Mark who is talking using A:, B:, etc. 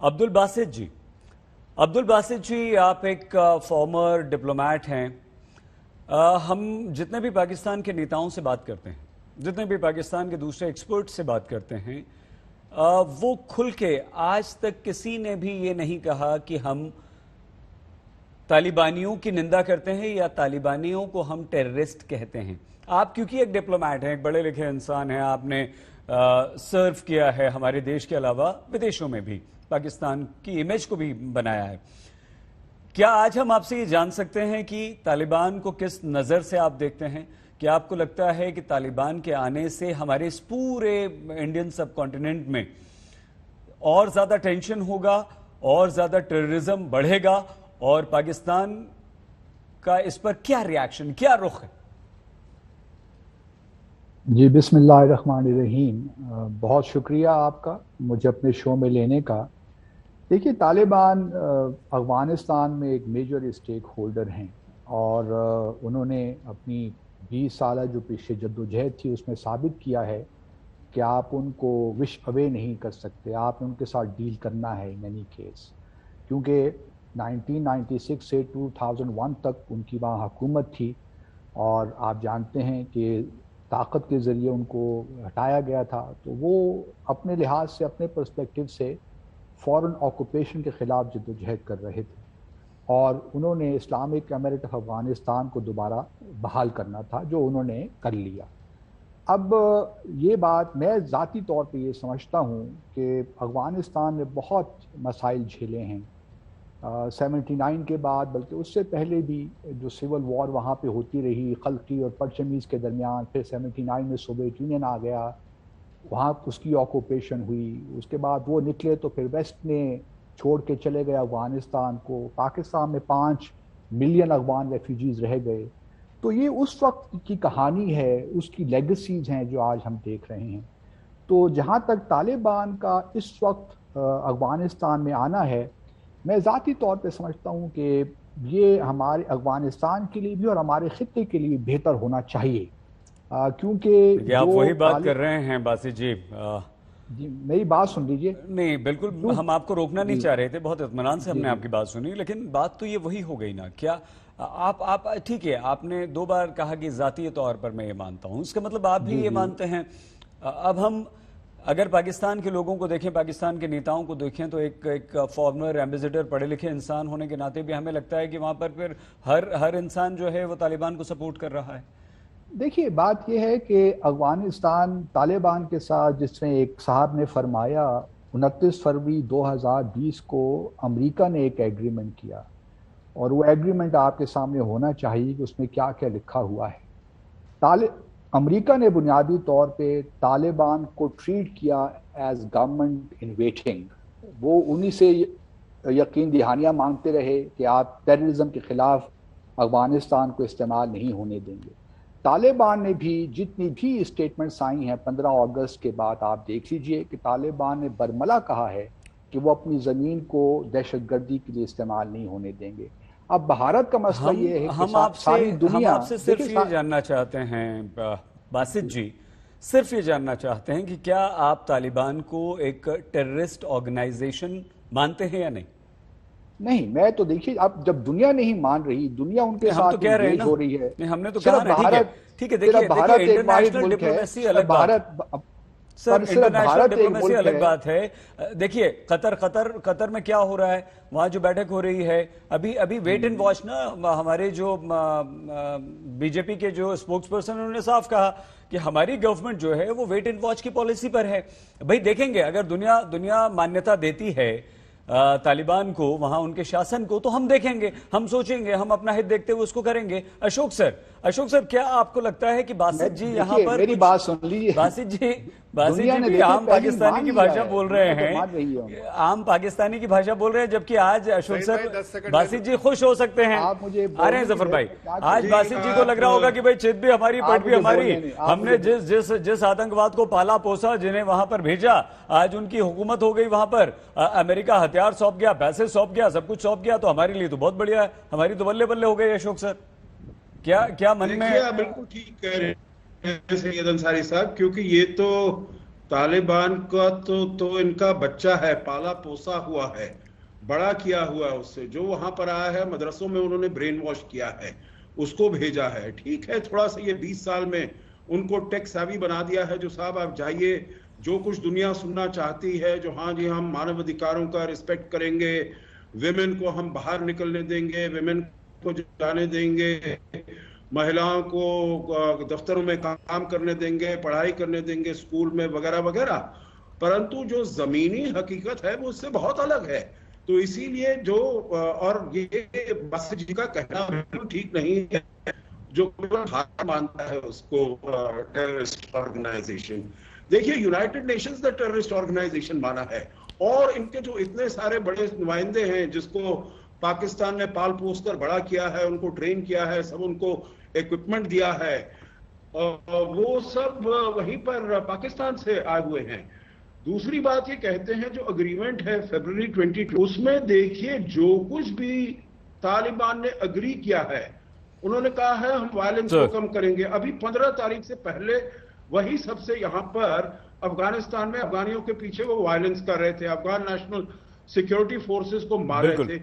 A: अब्दुल बासित जी, अब्दुल बासित जी, आप एक farmer diplomat हैं। हम जितने भी पाकिस्तान के नेताओं से बात करते हैं, जितने भी पाकिस्तान के दूसरे एक्सपर्ट से बात करते हैं, वो खुल के आज तक किसी ने भी ये नहीं कहा कि हम तालिबानियों की निंदा करते हैं या तालिबानियों को हम टेररिस्ट कहते हैं। आप क्योंकि एक डिप्लोमेट हैं, एक बड़े लिखे इंसान हैं, आपने सर्व किया है हमारे देश के अलावा विदेशों में भी, पाकिस्तान की इमेज को भी बनाया है। क्या आज हम आपसे ये जान सकते हैं कि तालिबान को किस नज़र से आप देखते हैं? क्या आपको लगता है कि तालिबान के आने से हमारे इस पूरे इंडियन सब कॉन्टिनेंट में और ज़्यादा टेंशन होगा, और ज़्यादा टेररिज्म बढ़ेगा, और पाकिस्तान का इस पर क्या रिएक्शन, क्या रुख है?
B: जी, बिस्मिल्लाहिर्रहमानिर्रहीम। बहुत शुक्रिया आपका मुझे अपने शो में लेने का। देखिए, तालिबान अफगानिस्तान में एक मेजर स्टेक होल्डर हैं और उन्होंने अपनी 20 साल जो पीछे जद्दोजहद थी उसमें साबित किया है कि आप उनको विश अवे नहीं कर सकते, आपने उनके साथ डील करना है इन एनी केस। क्योंकि 1996 से 2001 तक उनकी वहाँ हुकूमत थी और आप जानते हैं कि ताकत के ज़रिए उनको हटाया गया था। तो वो अपने लिहाज से, अपने पर्सपेक्टिव से फॉरेन ऑक्यूपेशन के ख़िलाफ़ जद्दोजहद कर रहे थे और उन्होंने इस्लामिक एमिरेट ऑफ अफ़गानिस्तान को दोबारा बहाल करना था, जो उन्होंने कर लिया। अब ये बात मैं ज़ाती तौर पे ये समझता हूँ कि अफ़गानिस्तान ने बहुत मसाइल झेले हैं 79 के बाद, बल्कि उससे पहले भी जो सिविल वॉर वहाँ पे होती रही खल्की और परचमीज़ के दरमियान। फिर 79 में सोवियत यूनियन आ गया, वहाँ उसकी ऑक्यूपेशन हुई। उसके बाद वो निकले तो फिर वेस्ट ने छोड़ के चले गए अफ़गानिस्तान को। पाकिस्तान में 5 मिलियन अफ़गान रेफ्यूजीज़ रह गए। तो ये उस वक्त की कहानी है, उसकी लेगेसीज हैं जो आज हम देख रहे हैं। तो जहाँ तक तालिबान का इस वक्त अफ़गानिस्तान में आना है, मैं ज़ाती तौर पे समझता हूँ कि ये हमारे अफ़गानिस्तान के लिए भी और हमारे खित्ते के लिए बेहतर होना चाहिए, क्योंकि
A: आप
B: जो
A: वही बात कर रहे हैं बासित जी।
B: जी, मेरी बात सुन लीजिए।
A: नहीं, बिल्कुल हम आपको रोकना नहीं चाह रहे थे, बहुत इत्मीनान से
B: जी
A: हमने
B: जी
A: आपकी बात सुनी, लेकिन बात तो ये वही हो गई ना। क्या आप ठीक है, आपने 2 बार कहा कि जातीय तौर पर मैं ये मानता हूं, इसका मतलब आप भी
B: जी
A: ये
B: जी
A: मानते हैं। अब हम अगर पाकिस्तान के लोगों को देखें, पाकिस्तान के नेताओं को देखें, तो एक फॉर्मर एम्बेसडर, पढ़े लिखे इंसान होने के नाते भी हमें लगता है कि वहां पर फिर हर इंसान जो है वो तालिबान को सपोर्ट कर रहा है।
B: देखिए, बात यह है कि अफ़गानिस्तान तालिबान के साथ, जिसमें एक साहब ने फरमाया 29 फरवरी 2020 को अमेरिका ने एक एग्रीमेंट किया, और वो एग्रीमेंट आपके सामने होना चाहिए कि उसमें क्या क्या लिखा हुआ है। अमेरिका ने बुनियादी तौर पे तालिबान को ट्रीट किया एज गवर्नमेंट इन वेटिंग। वो उन्हीं से यकीन दहानियाँ मांगते रहे कि आप टेररिज्म के खिलाफ अफगानिस्तान को इस्तेमाल नहीं होने देंगे। तालिबान ने भी जितनी भी स्टेटमेंट्स आई हैं 15 अगस्त के बाद, आप देख लीजिए कि तालिबान ने बरमला कहा है कि वो अपनी ज़मीन को दहशतगर्दी के लिए इस्तेमाल नहीं होने देंगे। अब भारत का मसला ये है कि सारी
A: हम
B: दुनिया,
A: आपसे सिर्फ ये जानना चाहते हैं बासित जी, सिर्फ ये जानना चाहते हैं कि क्या आप तालिबान को एक टेररिस्ट ऑर्गेनाइजेशन मानते हैं या नहीं?
B: नहीं, मैं तो देखिए, अब जब दुनिया नहीं मान रही, दुनिया उनके
A: हम तो
B: साथ
A: कह रहे हैं
B: इंगेज
A: ना,
B: हो रही है।
A: नहीं हमने तो
B: सिर्फ
A: कहा ना,
B: भारत
A: ठीक है,
B: सिर्फ भारत
A: देखिए
B: एक वाहिद
A: इंटरनेशनल
B: मुल्क है।
A: डिप्लोमेसी
B: सिर्फ
A: अलग बात है
B: भारत
A: सर,
B: पर सिर्फ
A: इंटरनेशनल
B: भारत एक
A: डिप्लोमेसी
B: मुल्क
A: अलग
B: है।
A: बात है। देखिए कतर में क्या हो रहा है, वहां जो बैठक हो रही है, अभी वेट एंड वॉच ना। हमारे जो बीजेपी के जो स्पोक्स पर्सन, उन्होंने साफ कहा कि हमारी गवर्नमेंट जो है वो वेट एंड वॉच की पॉलिसी पर है। भाई देखेंगे, अगर दुनिया मान्यता देती है तालिबान को, वहां उनके शासन को, तो हम देखेंगे, हम सोचेंगे, हम अपना हित देखते हुए उसको करेंगे। अशोक सर, क्या आपको लगता है कि बासित जी यहाँ पर
B: मेरी बात सुन लीजिए।
A: बासित जी
B: दुनिया ने
A: भी
B: देखिए
A: आम
B: पहले
A: पाकिस्तानी
B: मान
A: की
B: लिया
A: भाषा
B: है,
A: बोल रहे
B: दुनिया तो मान रही
A: हैं,
B: है।
A: आम पाकिस्तानी की भाषा बोल रहे हैं, जबकि आज अशोक सर, बासित जी खुश हो सकते हैं।
B: आप मुझे
A: आ रहे हैं जफर भाई, आज बासित जी को लग रहा होगा कि भाई चित भी हमारी, पट भी हमारी, हमने जिस आतंकवाद को पाला पोसा, जिन्हें वहां पर भेजा, आज उनकी हुकूमत हो गई वहां पर, अमेरिका हथियार सौंप गया, पैसे सौंप गया, सब कुछ सौंप गया, तो हमारे लिए तो बहुत बढ़िया है, हमारी तो बल्ले बल्ले हो गई। अशोक सर, क्या मन में?
C: बिल्कुल ठीक कह रहे हैं सैयद अंसारी साहब, क्योंकि ये तो तालिबान का तो इनका बच्चा है, पाला पोसा हुआ है, बड़ा किया हुआ है उससे। जो वहां पर आया है मदरसों में उन्होंने ब्रेन वॉश किया है, उसको भेजा है। ठीक है, थोड़ा सा ये 20 साल में उनको टेक सेवी बना दिया है, जो साहब आप जाइए, जो कुछ दुनिया सुनना चाहती है, जो हाँ जी हम मानव अधिकारों का रिस्पेक्ट करेंगे, विमेन को हम बाहर निकलने देंगे, विमेन को जाने देंगे, महिलाओं को दफ्तरों में काम करने देंगे, पढ़ाई करने देंगे स्कूल में वगैरह वगैरह, परंतु जो जमीनी हकीकत है वो उससे बहुत अलग है। तो इसीलिए जो और ये बासित जी का कहना बिल्कुल ठीक नहीं है, जो हार मानता है उसको टेररिस्ट ऑर्गेनाइजेशन। देखिए, यूनाइटेड नेशंस ने टेररिस्ट ऑर्गेनाइजेशन माना है, और इनके जो इतने सारे बड़े नुमाइंदे हैं जिसको पाकिस्तान ने पाल पोस कर बड़ा किया है, उनको ट्रेन किया है, सब उनको इक्विपमेंट दिया है, और वो सब वहीं पर पाकिस्तान से आए हुए हैं। दूसरी बात ये कहते हैं जो अग्रीमेंट है फरवरी 22, उसमें देखिए जो कुछ भी तालिबान ने अग्री किया है, उन्होंने कहा है हम वायलेंस को कम करेंगे। अभी 15 तारीख से पहले वही सबसे यहां पर अफगानिस्तान में अफगानियों के पीछे वो वायलेंस कर रहे थे, अफगान नेशनल सिक्योरिटी फोर्सेस को मार रहे थे,